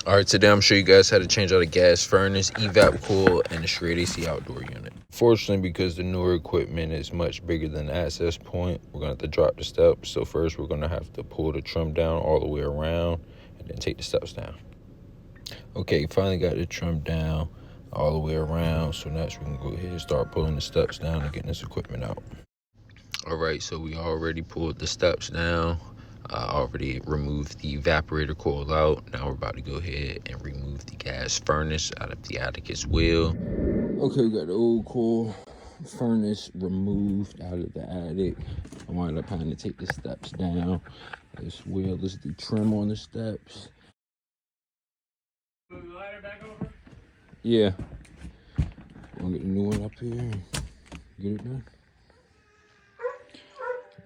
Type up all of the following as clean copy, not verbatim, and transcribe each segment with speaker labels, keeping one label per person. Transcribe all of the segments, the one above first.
Speaker 1: All right, today I'm showing you guys how to change out a gas furnace, evap coil, and a straight AC outdoor unit. Fortunately, because the newer equipment is much bigger than the access point, we're going to have to drop the steps. So first, we're going to have to pull the trim down all the way around and then take the steps down. Okay, finally got the trim down all the way around. So next, we can go ahead and start pulling the steps down and getting this equipment out. All right, so we already pulled the steps down. Already removed the evaporator coil out. Now we're about to go ahead and remove the gas furnace out of the attic as well. Okay, we got the old coil furnace removed out of the attic. I wound up having to take the steps down as well as the trim on the steps. Move the ladder back over? Yeah. We'll get the new one up here and get it done.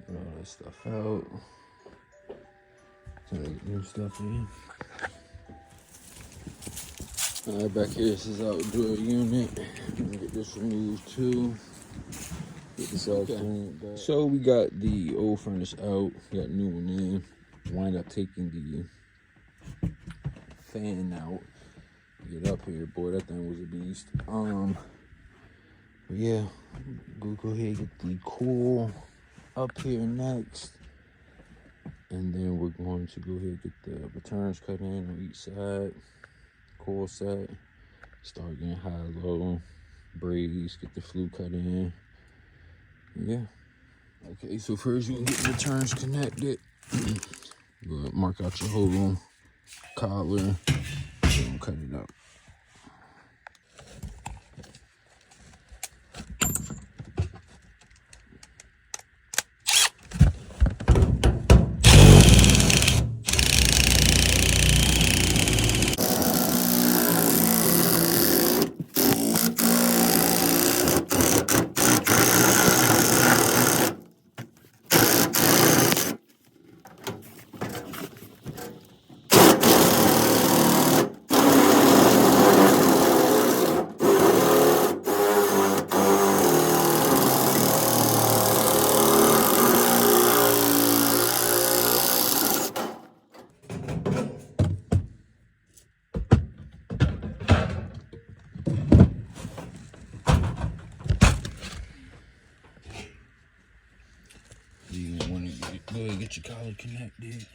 Speaker 1: Get all that stuff out. Get new stuff in. Alright, back here, this is outdoor unit. Get this removed too. Get this all cleaned back. So we got the old furnace out, got a new one in. Wind up taking the fan out. Get up here, boy, that thing was a beast. But yeah, go ahead and get the coil up here next. And then we're going to go ahead and get the returns cut in on each side, coil set, start getting high-low, braids, get the flue cut in. Yeah. Okay, so first you can get the returns connected. Mark out your hole collar, then cut it out. You want to go ahead and get your collar connected.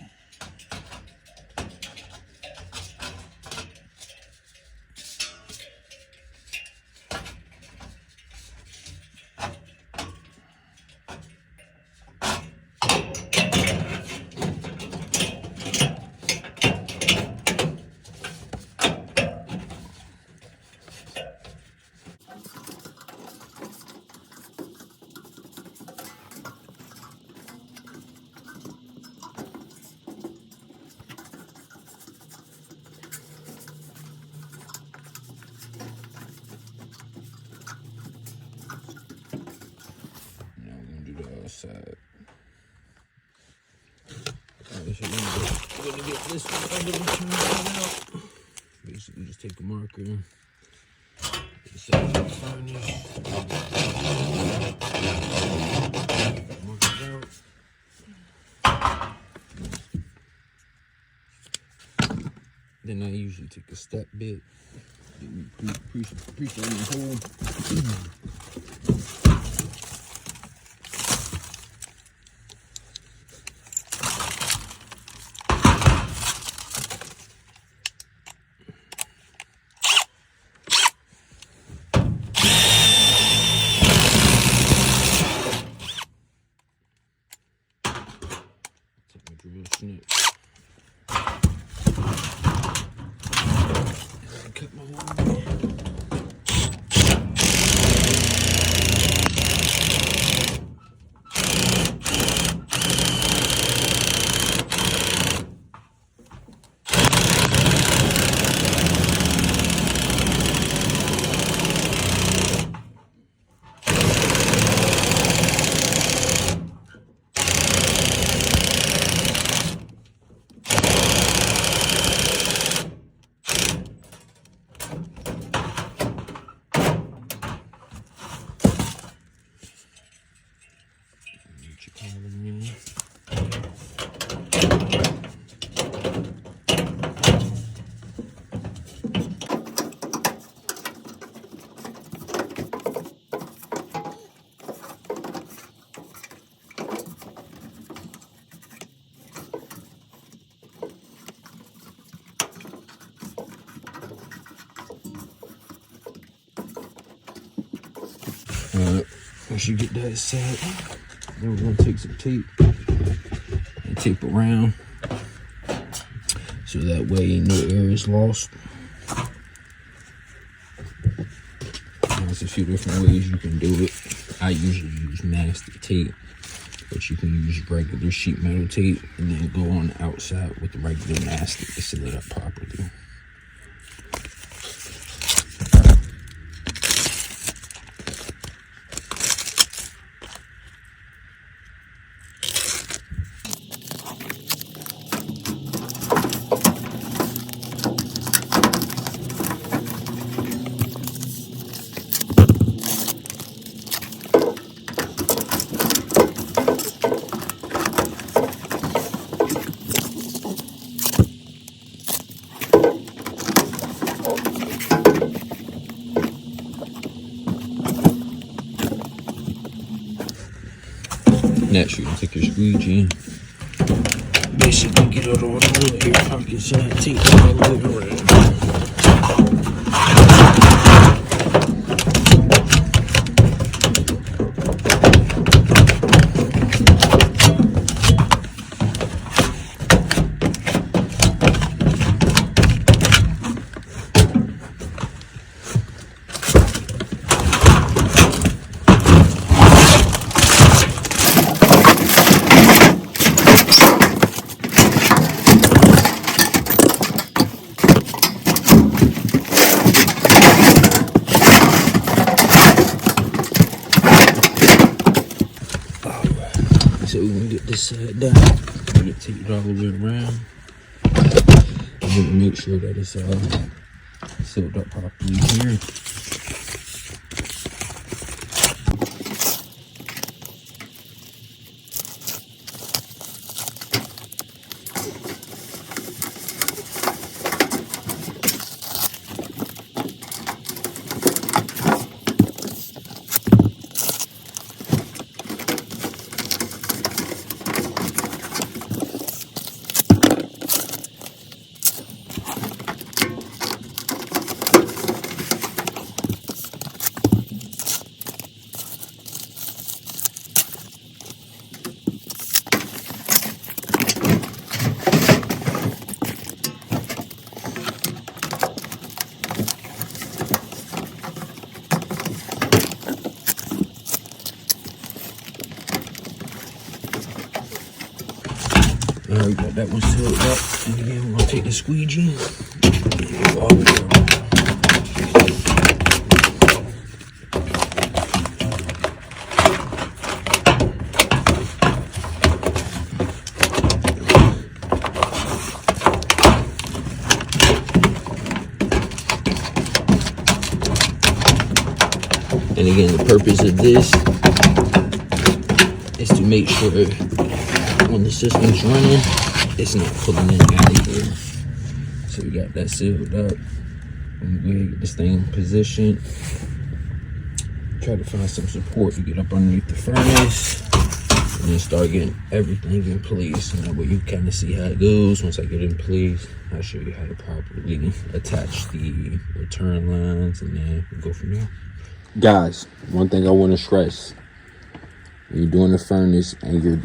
Speaker 1: Side. Alright, so we're gonna get this one under the trim out. Basically, just take a marker, get the side of the furnace, mark it out. Then I usually take a step bit, get me pre-starting the hole. Drill snip. Cut my hole. Once you get that set, then we're gonna take some tape and tape around so that way no air is lost. There's a few different ways you can do it. I usually use mastic tape, but you can use regular sheet metal tape and then go on the outside with the regular mastic to seal it up properly. Next, you're gonna take your squeegee, basically get out all the little air pockets and that tape all the way around. So we're gonna get this side down, we're gonna take it all the way around. I'm gonna make sure that it's sealed up properly here. We got that one sealed up, and again we're gonna take the squeegee and go all the way around. And again, the purpose of this is to make sure when the system's running, it's not pulling in out of here. So we got that sealed up. I'm gonna get this thing positioned. Try to find some support to get up underneath the furnace. And then start getting everything in place. And that way you kind of see how it goes. Once I get it in place, I'll show you how to properly attach the return lines, and then we'll go from there. Guys, one thing I want to stress. When you're doing the furnace and your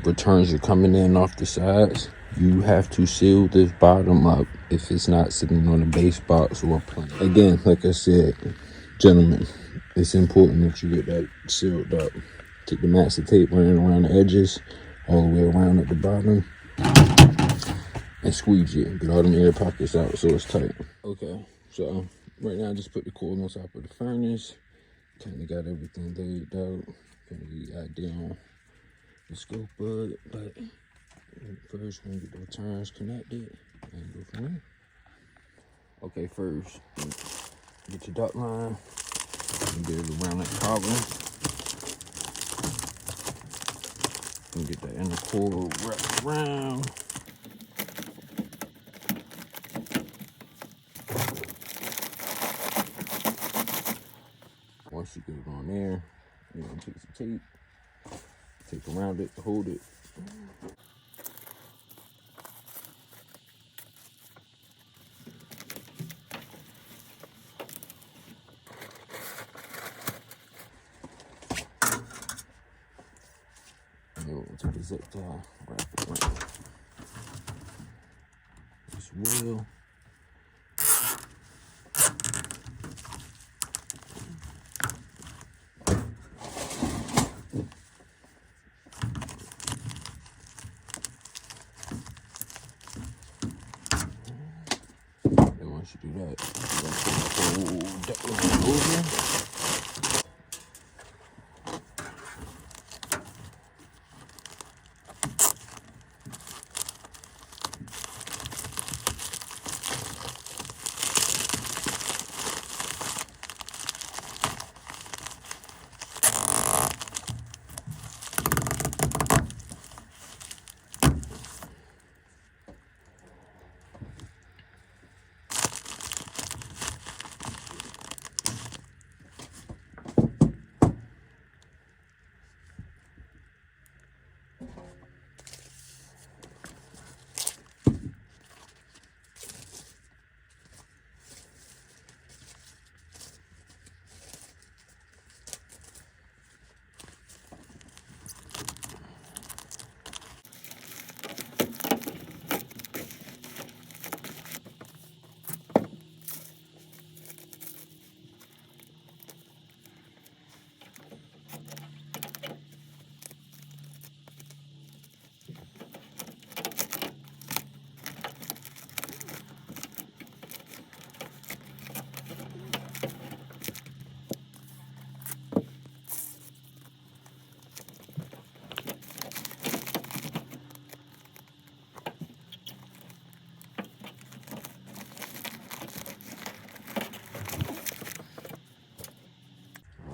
Speaker 1: returns are coming in off the sides, you have to seal this bottom up if it's not sitting on a base box or a plane. Again, like I said, gentlemen, it's important that you get that sealed up. Take the mastic tape, run it around the edges, all the way around at the bottom, and squeeze it. Get all them air pockets out so it's tight. Okay, so right now I just put the coil on top of the furnace. Kind of got everything laid out. Kind of get the idea on the scope of it, but first we're gonna get the returns connected and go from there. Okay, first get your duct line and get it around that collar. And get that inner coil wrapped around. Once you get it on there, you're gonna take some tape around it to hold it. zip tie, wrap it around this wheel. And once you do that, you're gonna put the whole deck over.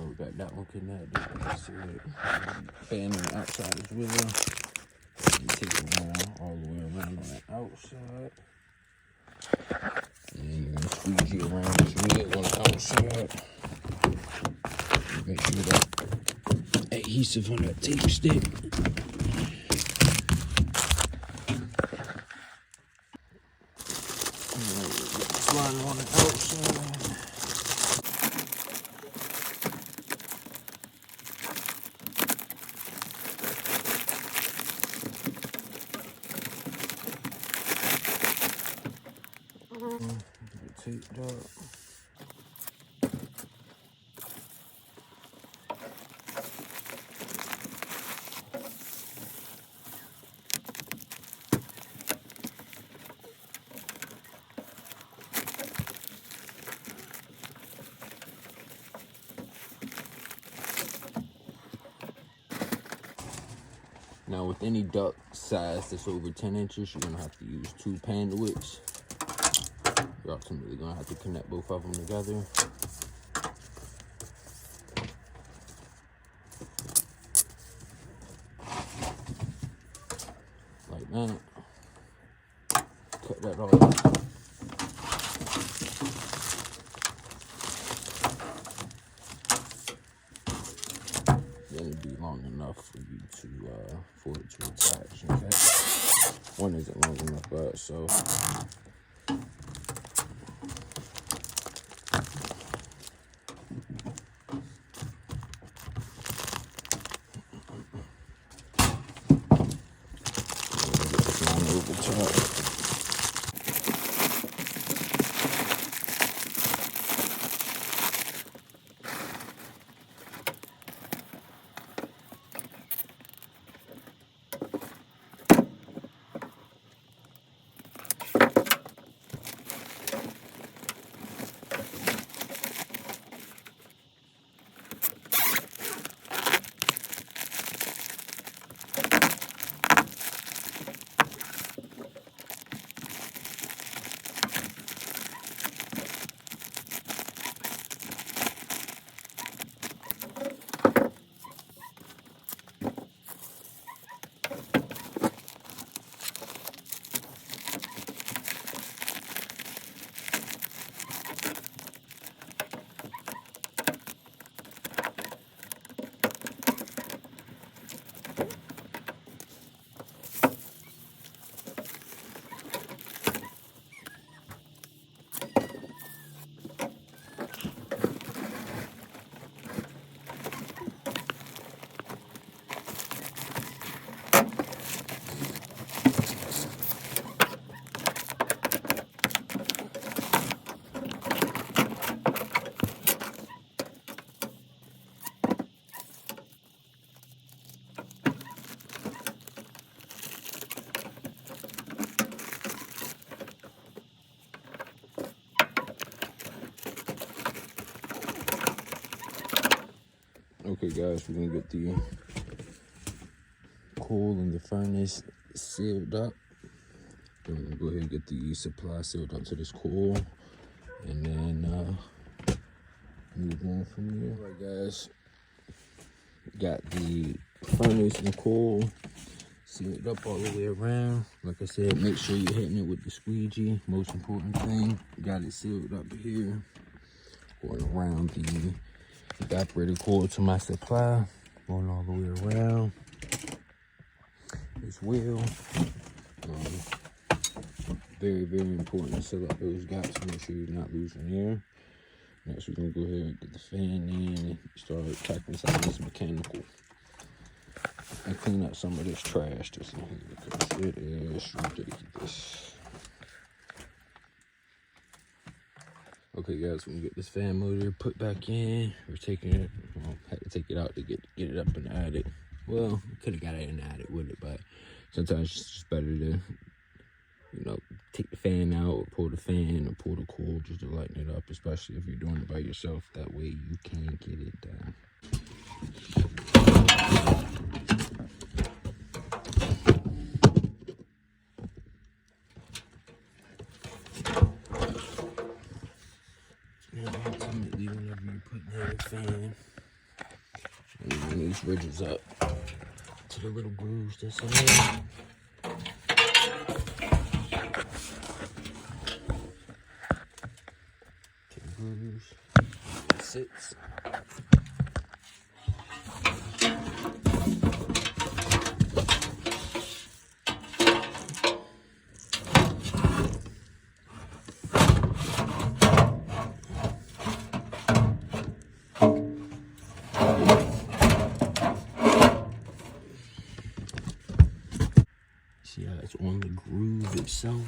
Speaker 1: We got that one connected. That's it. Fan on the outside as well. You take it around all the way around on the outside. And you're gonna squeeze you around this wheel on the outside. Make sure that adhesive on that tape stick. Slide on the outside. Taped up. Now with any duct size that's over 10 inches, you're gonna have to use 2 panduits. You're ultimately gonna have to connect both of them together. Like that. Cut that off. Then it'd be long enough for you to, for it to attach, okay? One isn't long enough, but so. Over top. Okay guys, we're gonna get the coal in the furnace sealed up. Then we're gonna go ahead and get the supply sealed up to this coal, and then move on from there. All right guys, got the furnace and coal sealed up all the way around. Like I said, make sure you're hitting it with the squeegee. Most important thing, got it sealed up here. Going around the evaporator coil to my supply, going all the way around as well. Very, very important to seal up those gaps. Make sure you're not losing air. Next, we're gonna go ahead and get the fan in and start tackling some of this mechanical and clean up some of this trash that's in here because it is ridiculous. Okay guys, we're gonna get this fan motor put back in. We're taking it, well, had to take it out to get it up in the attic. Well, could have got it in the attic with it, but sometimes it's just better to, you know, take the fan out, or pull the fan, or pull the coil just to lighten it up, especially if you're doing it by yourself. That way you can get it done. Ultimately, whenever you're putting in a fan, you bring these ridges up to the little grooves that's in there. To the grooves. It sits. See how it's on the groove itself?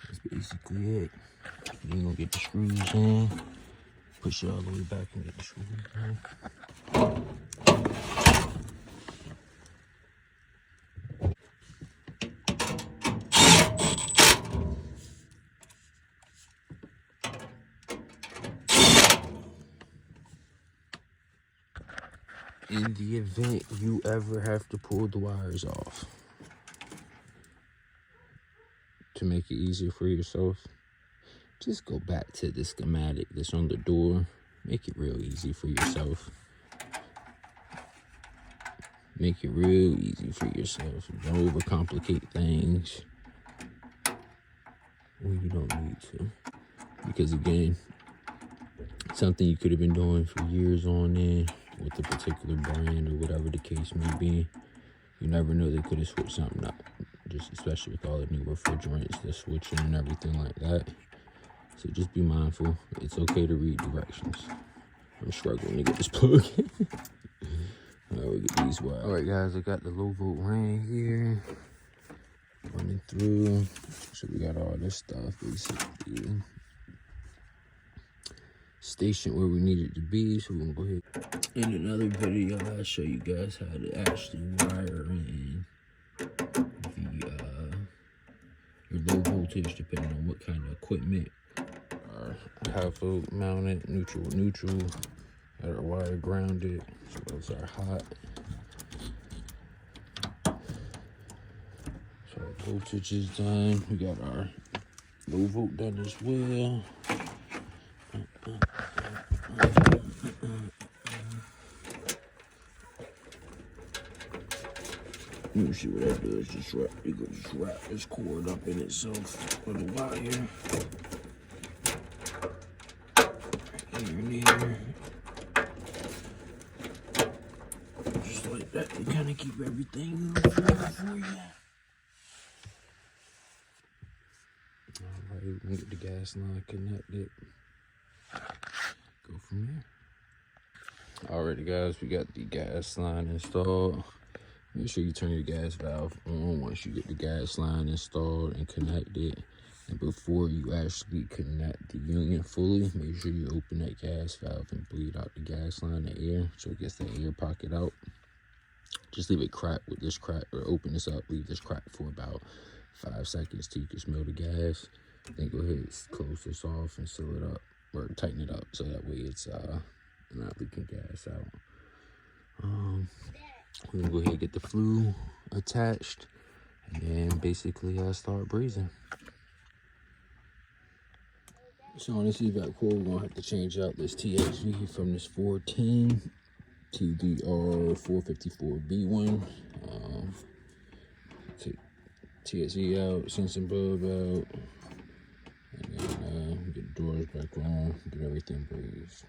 Speaker 1: That's basically it. Then you're gonna get the screws in, push it all the way back and get the screws in. In the event you ever have to pull the wires off, to make it easier for yourself, just go back to the schematic that's on the door. Make it real easy for yourself. Make it real easy for yourself. Don't overcomplicate things when you don't need to. Because again, something you could have been doing for years on end with a particular brand or whatever the case may be. You never know, they could have switched something up. Just especially with all the new refrigerants, the switching and everything like that. So just be mindful. It's okay to read directions. I'm struggling to get this plug in. Alright, we get these wires. Alright guys, I got the low volt ring here running through. So we got all this stuff basically stationed where we need it to be. So we're gonna go ahead. In another video, I'll show you guys how to actually wire in your low voltage, depending on what kind of equipment. Half volt mounted, neutral, got our wire grounded, so those are hot. So our voltage is done. We got our low volt done as well. Usually what I do is just wrap this cord up in itself with a wire. Here and here. Just like that to kind of keep everything moving for you. Alright, we're gonna get the gas line connected. Go from there. Alrighty guys, we got the gas line installed. Make sure you turn your gas valve on once you get the gas line installed and connected. And before you actually connect the unit fully, make sure you open that gas valve and bleed out the gas line and air so it gets the air pocket out. Just leave it crack with this crack, or open this up, leave this crack for about 5 seconds till you can smell the gas. Then go ahead and close this off and seal it up. or tighten it up so that way it's not leaking gas out. We're gonna go ahead and get the flue attached, and then basically start brazing. So on this evac core, we're gonna have to change out this TXV from this 410 TDR 454B1. Take TXV out, sensing bulb out, and then get the doors back on, get everything brazed.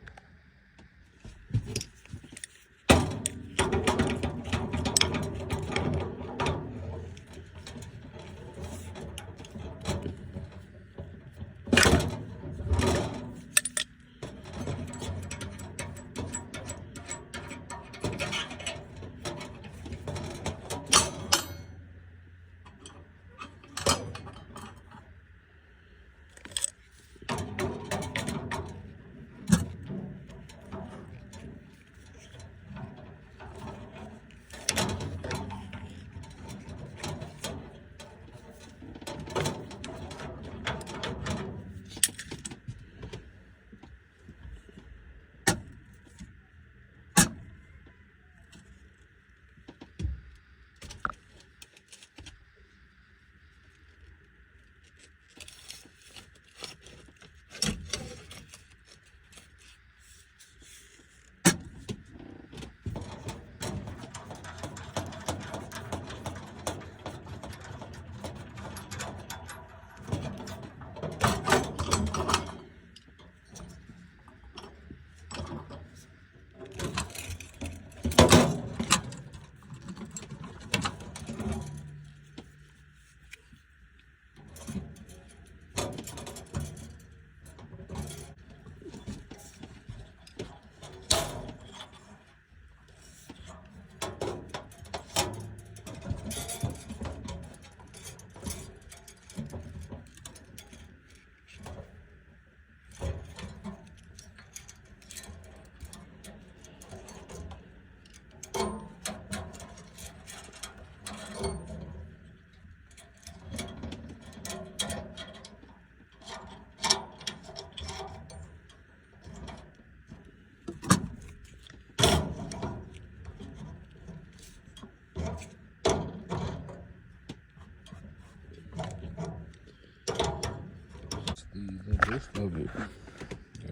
Speaker 1: Of it.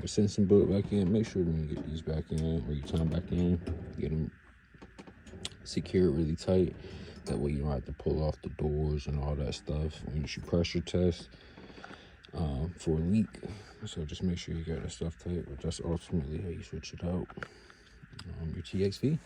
Speaker 1: Send some bullet back in. Make sure when you get these back in, or you turn them back in, get them secured really tight. That way you don't have to pull off the doors and all that stuff when you should pressure test for a leak. So just make sure you got that stuff tight, but that's ultimately how you switch it out. Your TXV.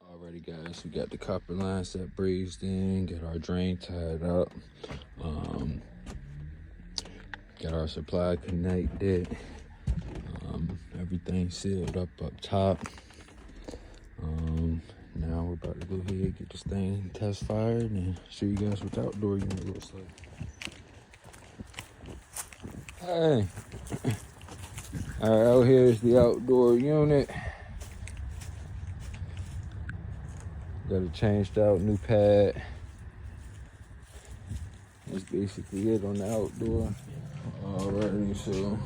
Speaker 1: Alrighty guys, we got the copper line set brazed in, get our drain tied up, got our supply connected, everything sealed up top. Now we're about to go ahead and get this thing test fired and show you guys what the outdoor unit looks like. Hey, all right, out here is the outdoor unit. Got it changed out, new pad. That's basically it on the outdoor. Alrighty, so